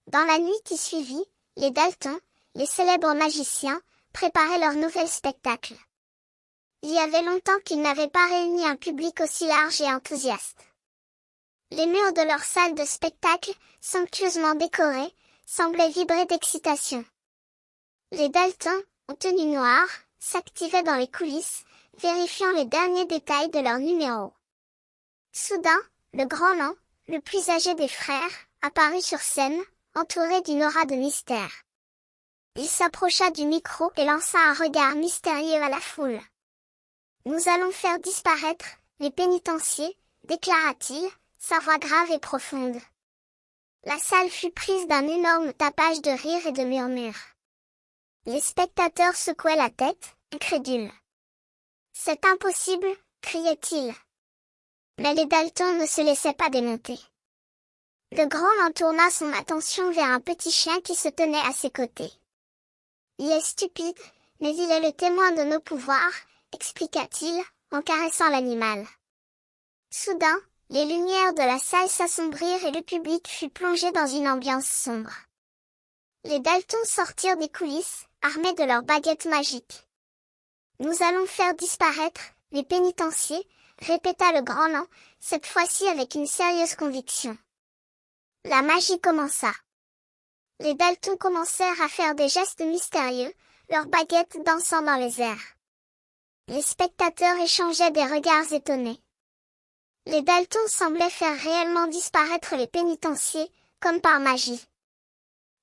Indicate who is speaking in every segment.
Speaker 1: Dans la nuit qui suivit, les Dalton, les célèbres magiciens, préparaient leur nouvel spectacle. Il y avait longtemps qu'ils n'avaient pas réuni un public aussi large et enthousiaste. Les murs de leur salle de spectacle, somptueusement décorés, semblaient vibrer d'excitation. Les Dalton, en tenue noire, s'activaient dans les coulisses, vérifiant les derniers détails de leur numéro. Soudain, le grand nain, le plus âgé des frères, apparut sur scène, entouré d'une aura de mystère. Il s'approcha du micro et lança un regard mystérieux à la foule. « Nous allons faire disparaître les pénitenciers, déclara-t-il, sa voix grave et profonde. La salle fut prise d'un énorme tapage de rires et de murmures. Les spectateurs secouaient la tête, incrédules. « C'est impossible, criaient-ils. Mais les Dalton ne se laissaient pas démonter. Le grand nain tourna son attention vers un petit chien qui se tenait à ses côtés. « Il est stupide, mais il est le témoin de nos pouvoirs, expliqua-t-il, en caressant l'animal. » Soudain, les lumières de la salle s'assombrirent et le public fut plongé dans une ambiance sombre. Les Dalton sortirent des coulisses, armés de leurs baguettes magiques. « Nous allons faire disparaître les pénitenciers, » répéta le grand nain, cette fois-ci avec une sérieuse conviction. La magie commença. Les Dalton commencèrent à faire des gestes mystérieux, leurs baguettes dansant dans les airs. Les spectateurs échangeaient des regards étonnés. Les Dalton semblaient faire réellement disparaître les pénitenciers, comme par magie.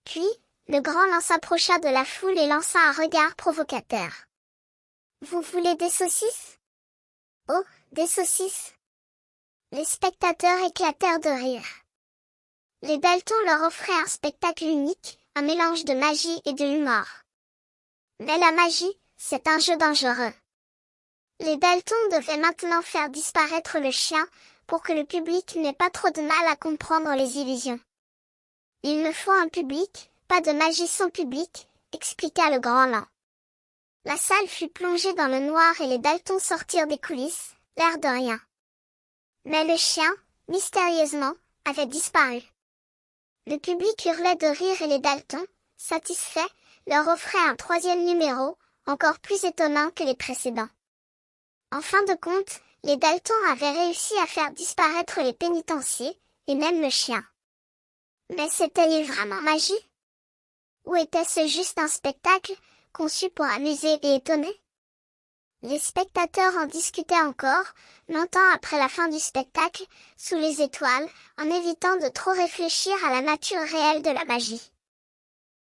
Speaker 1: Puis, le grand nain s'approcha de la foule et lança un regard provocateur. « Vous voulez des saucisses ? Oh, des saucisses !» Les spectateurs éclatèrent de rire. Les Dalton leur offraient un spectacle unique, un mélange de magie et de humour. Mais la magie, c'est un jeu dangereux. Les Dalton devaient maintenant faire disparaître le chien, pour que le public n'ait pas trop de mal à comprendre les illusions. « Il me faut un public, pas de magie sans public, » expliqua le grand nain. La salle fut plongée dans le noir et les Dalton sortirent des coulisses, l'air de rien. Mais le chien, mystérieusement, avait disparu. Le public hurlait de rire et les Dalton, satisfaits, leur offraient un troisième numéro, encore plus étonnant que les précédents. En fin de compte, les Dalton avaient réussi à faire disparaître les pénitenciers, et même le chien. Mais c'était-il vraiment magie? Ou était-ce juste un spectacle, conçu pour amuser et étonner? Les spectateurs en discutaient encore, longtemps après la fin du spectacle, sous les étoiles, en évitant de trop réfléchir à la nature réelle de la magie.